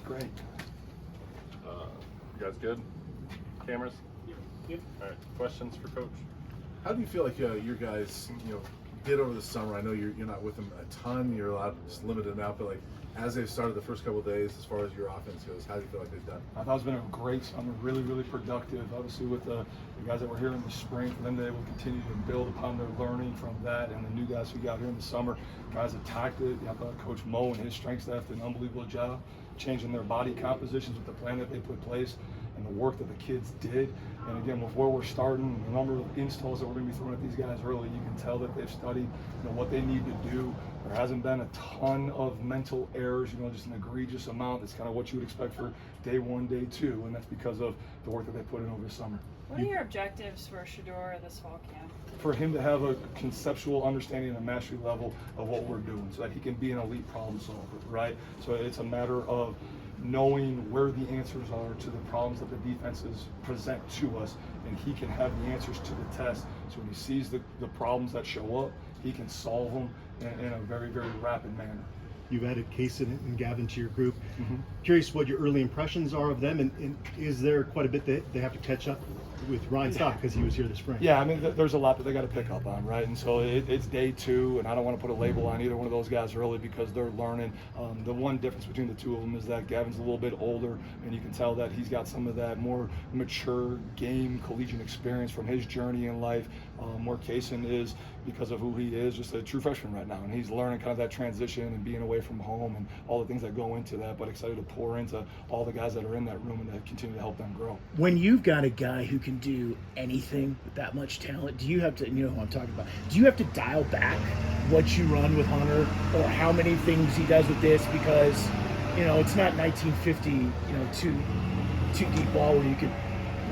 Great. You guys good? Cameras? Yep. All right. Questions for Coach? How do you feel like your guys, did over the summer? I know you're not with them a ton. You're allowed just limited amount, but like as they've started the first couple of days, as far as your offense goes, how do you feel like they've done? I thought it's been a great summer, really, really productive. Obviously, with the guys that were here in the spring, for them to be able to continue to build upon their learning from that, and the new guys who got here in the summer, guys attacked it. I thought Coach Mo and his strength staff did an unbelievable job changing their body compositions with the plan that they put in place and the work that the kids did. And again, with where we're starting, the number of installs that we're going to be throwing at these guys early, you can tell that they've studied what they need to do. There hasn't been a ton of mental errors, just an egregious amount. That's kind of what you would expect for day one, day two, and that's because of the work that they put in over the summer. What are your objectives for Shedeur this fall camp? For him to have a conceptual understanding and a mastery level of what we're doing so that he can be an elite problem solver, right? So it's a matter of knowing where the answers are to the problems that the defenses present to us, and he can have the answers to the test. So when he sees the problems that show up, he can solve them in a very, very rapid manner. You've added Case and Gavin to your group. Mm-hmm. Curious what your early impressions are of them, and is there quite a bit that they have to catch up with Ryan Stock because he was here this spring? Yeah, I mean, there's a lot that they got to pick up on, right? And so it's day two, and I don't want to put a label on either one of those guys early because they're learning. The one difference between the two of them is that Gavin's a little bit older, and you can tell that he's got some of that more mature game collegiate experience from his journey in life, where Kaysen is, because of who he is, just a true freshman right now, and he's learning kind of that transition and being away from home and all the things that go into that, but excited to pour into all the guys that are in that room and to continue to help them grow. When you've got a guy who can do anything with that much talent, do you have to, who I'm talking about, do you have to dial back what you run with Hunter or how many things he does with this? Because, it's not 1950, two deep ball where you could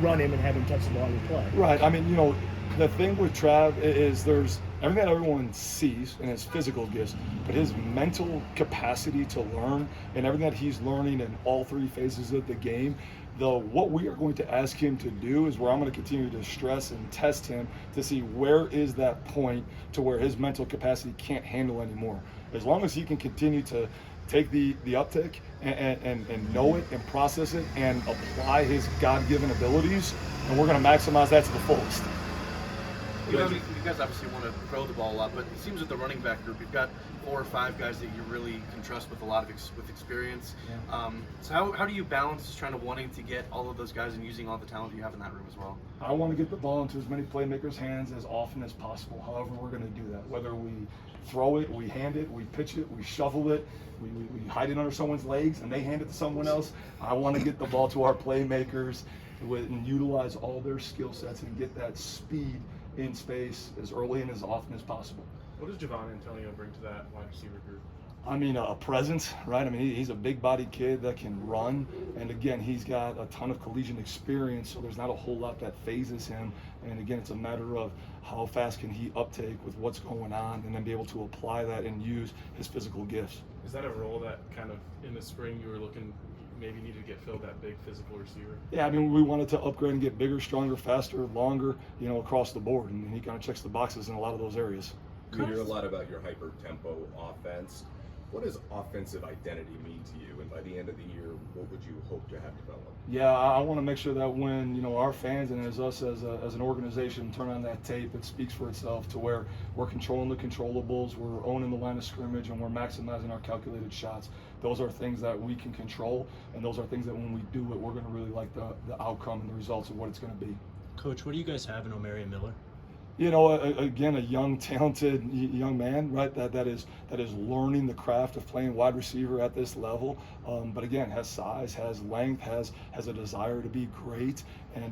run him and have him touch the ball and play. Right. I mean, the thing with Trav is there's everything that everyone sees in his physical gifts, but his mental capacity to learn and everything that he's learning in all three phases of the game, what we are going to ask him to do is where I'm going to continue to stress and test him to see where is that point to where his mental capacity can't handle anymore. As long as he can continue to take the uptick and know it and process it and apply his God-given abilities, and we're going to maximize that to the fullest. You guys obviously want to throw the ball a lot, but it seems with the running back group, you've got 4 or 5 guys that you really can trust with a lot of experience. Yeah. So how do you balance just wanting to get all of those guys and using all the talent you have in that room as well? I want to get the ball into as many playmakers' hands as often as possible. However, we're going to do that. Whether we throw it, we hand it, we pitch it, we shovel it, we hide it under someone's legs and they hand it to someone else. I want to get the ball to our playmakers and utilize all their skill sets and get that speed in space as early and as often as possible. What does Javon Antonio bring to that wide receiver group? I mean, a presence, right? I mean, he's a big-bodied kid that can run, and again, he's got a ton of collegiate experience, so there's not a whole lot that phases him. And again, it's a matter of how fast can he uptake with what's going on, and then be able to apply that and use his physical gifts. Is that a role that kind of in the spring you were looking maybe needed to get filled, that big physical receiver? Yeah, I mean, we wanted to upgrade and get bigger, stronger, faster, longer, across the board, and he kind of checks the boxes in a lot of those areas. We hear a lot about your hyper-tempo offense. What does offensive identity mean to you? And by the end of the year, what would you hope to have developed? Yeah, I want to make sure that when our fans and as us as an organization turn on that tape, it speaks for itself to where we're controlling the controllables, we're owning the line of scrimmage, and we're maximizing our calculated shots. Those are things that we can control, and those are things that when we do it, we're going to really like the outcome and the results of what it's going to be. Coach, what do you guys have in Omarion Miller? Again, a young, talented young man, right? That is learning the craft of playing wide receiver at this level. But again, has size, has length, has a desire to be great. And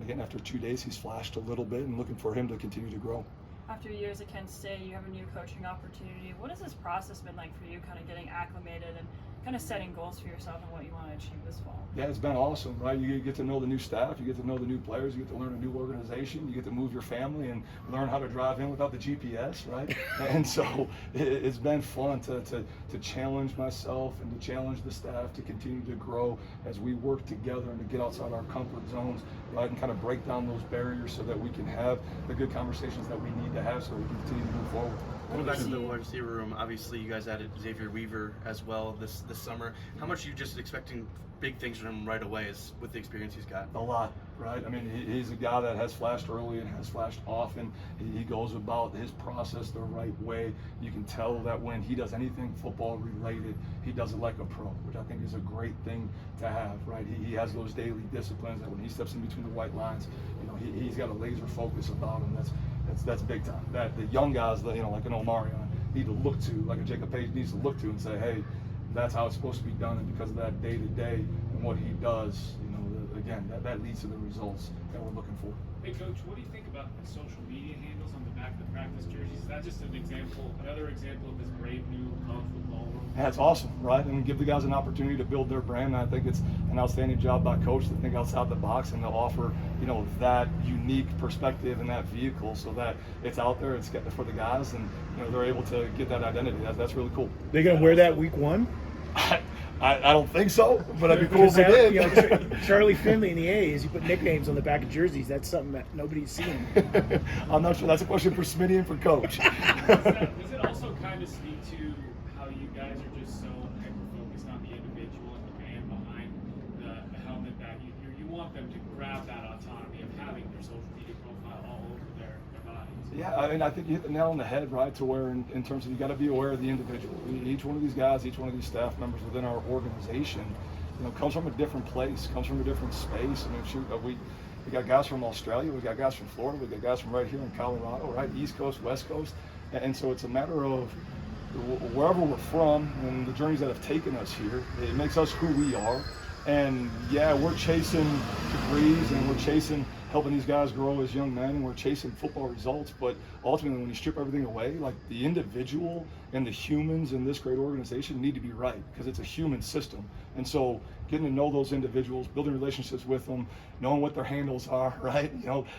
again, after 2 days, he's flashed a little bit, and looking for him to continue to grow. After years at Kent State, you have a new coaching opportunity. What has this process been like for you, kind of getting acclimated and kind of setting goals for yourself and what you want to achieve this fall? Yeah, it's been awesome, right? You get to know the new staff, you get to know the new players, you get to learn a new organization, you get to move your family and learn how to drive in without the GPS, right? And so it's been fun to challenge myself and to challenge the staff to continue to grow as we work together and to get outside our comfort zones, right? And kind of break down those barriers so that we can have the good conversations that we need to have so we can continue to move forward. Going back to the wide receiver room, obviously you guys added Xavier Weaver as well this summer. How much are you just expecting big things from him right away with the experience he's got? A lot, right? I mean, he's a guy that has flashed early and has flashed often. He goes about his process the right way. You can tell that when he does anything football related, he does it like a pro, which I think is a great thing to have, right? He has those daily disciplines that when he steps in between the white lines, he's got a laser focus about him. That's big time. That the young guys, like an Omarion, need to look to, like a Jacob Page needs to look to and say, hey, that's how it's supposed to be done, and because of that day to day and what he does, again, that leads to the results that we're looking for. Hey Coach, what do you think about the social media handles on the back of the practice jerseys? Is that just another example of this brave new college football world? That's awesome, right? And give the guys an opportunity to build their brand. And I think it's an outstanding job by Coach to think outside the box and to offer, that unique perspective and that vehicle so that it's out there, it's for the guys, and they're able to get that identity. That's really cool. They gonna wear that week 1? I don't think so, but it'd be cool if we did. Charlie Finley in the A's, he put nicknames on the back of jerseys. That's something that nobody's seen. I'm not sure. That's a question for Smitty and for Coach. Does it also kind of speak to how you guys are just so hyper-focused on the individual and the man behind the helmet that you want them to grab that autonomy of having their social media profile all over their bodies? Yeah, I mean, I think you hit the nail on the head, right, to where in terms of you got to be aware of the individual. Each one of these guys, each one of these staff members within our organization, comes from a different place, comes from a different space. I mean, shoot, we got guys from Australia, we got guys from Florida, we got guys from right here in Colorado, right, East Coast, West Coast. And so it's a matter of wherever we're from and the journeys that have taken us here, it makes us who we are. And yeah, we're chasing degrees and we're chasing helping these guys grow as young men, and we're chasing football results. But ultimately, when you strip everything away, like the individual and the humans in this great organization need to be right, because it's a human system. And so getting to know those individuals, building relationships with them, knowing what their handles are, right?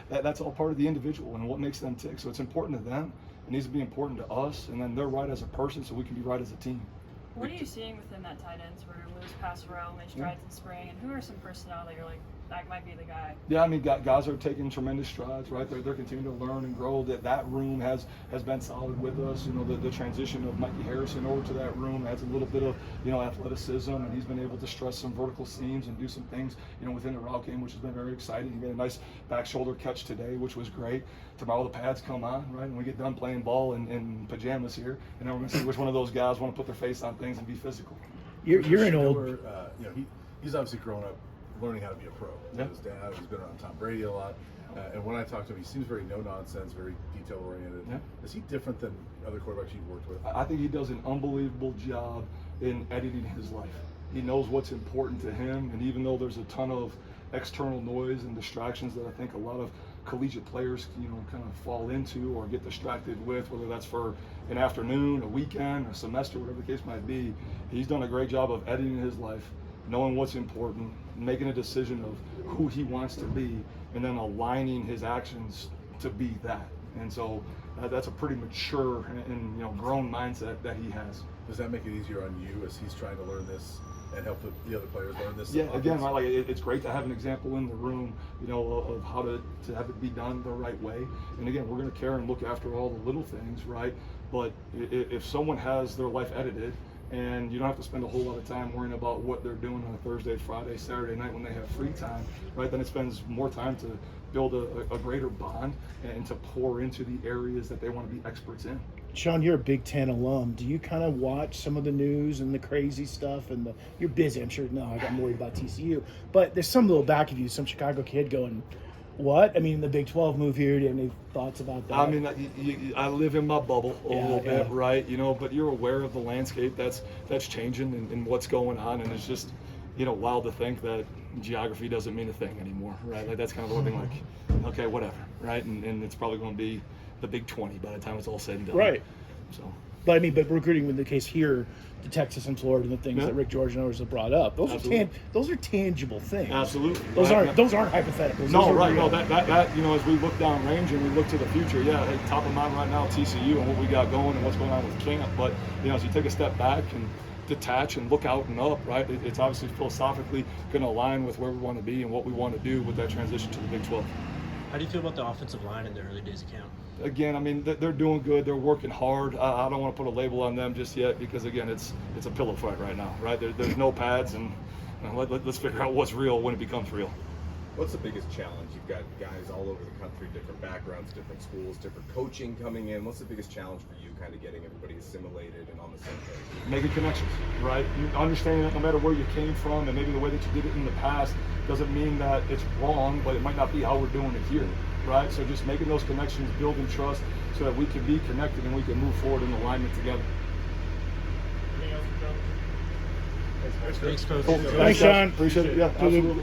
That's all part of the individual and what makes them tick. So it's important to them. It needs to be important to us, and then they're right as a person, so we can be right as a team. What are you seeing within that tight ends room? Lewis Passerelle, Mitch strides in spring, and who are some personnel that you're like, that might be the guy? Yeah, I mean, guys are taking tremendous strides, right? They're continuing to learn and grow. That room has been solid with us. The transition of Mikey Harrison over to that room adds a little bit of, athleticism, and he's been able to stress some vertical seams and do some things, within the route game, which has been very exciting. He made a nice back shoulder catch today, which was great. Tomorrow the pads come on, right? And we get done playing ball in pajamas here, and then we're going to see which one of those guys want to put their face on things and be physical. You're an old... he's obviously grown up learning how to be a pro. Yeah. His dad, he's been around Tom Brady a lot. And when I talk to him, he seems very no-nonsense, very detail-oriented. Yeah. Is he different than other quarterbacks you've worked with? I think he does an unbelievable job in editing his life. He knows what's important to him, and even though there's a ton of external noise and distractions that I think a lot of collegiate players, kind of fall into or get distracted with, whether that's for an afternoon, a weekend, a semester, whatever the case might be, he's done a great job of editing his life, knowing what's important, making a decision of who he wants to be, and then aligning his actions to be that. And so that's a pretty mature and grown mindset that he has. Does that make it easier on you as he's trying to learn this and help the other players learn this? Yeah, again, it's great to have an example in the room, of how to have it be done the right way. And again, we're going to care and look after all the little things, right? But if someone has their life edited, and you don't have to spend a whole lot of time worrying about what they're doing on a Thursday, Friday, Saturday night when they have free time, right? Then it spends more time to build a greater bond and to pour into the areas that they want to be experts in. Sean, you're a Big Ten alum. Do you kind of watch some of the news and the crazy stuff? And you're busy, I'm sure. No, I'm worried about TCU. But there's some little back of you, some Chicago kid going, what? I mean, the Big 12 move here. Do you have any thoughts about that? I mean, I live in my bubble a little bit, right? But you're aware of the landscape that's changing and what's going on, and it's just, wild to think that geography doesn't mean a thing anymore, right? Like that's kind of the one thing, like, okay, whatever, right? And it's probably going to be the Big 20 by the time it's all said and done. Right. So. But recruiting in the case here, to Texas and Florida, and the things that Rick George and others have brought up, those are tangible things. Absolutely. Those aren't hypotheticals. No, right. No, that as we look downrange and we look to the future, top of mind right now, TCU and what we got going and what's going on with camp. But as you take a step back and detach and look out and up, right? It's obviously philosophically going to align with where we want to be and what we want to do with that transition to the Big 12. How do you feel about the offensive line in the early days of camp? Again, I mean, they're doing good. They're working hard. I don't want to put a label on them just yet because, again, it's a pillow fight right now, right? There's no pads, and let's figure out what's real when it becomes real. What's the biggest challenge? You've got guys all over the country, different backgrounds, different schools, different coaching coming in. What's the biggest challenge for you, kind of getting everybody assimilated and on the same page? Making connections, right? Understanding that no matter where you came from and maybe the way that you did it in the past doesn't mean that it's wrong, but it might not be how we're doing it here, right? So just making those connections, building trust so that we can be connected and we can move forward in alignment together. Anything else, Coach? Thanks, Coach. Cool. Thanks, Sean. Appreciate it. Yeah, absolutely.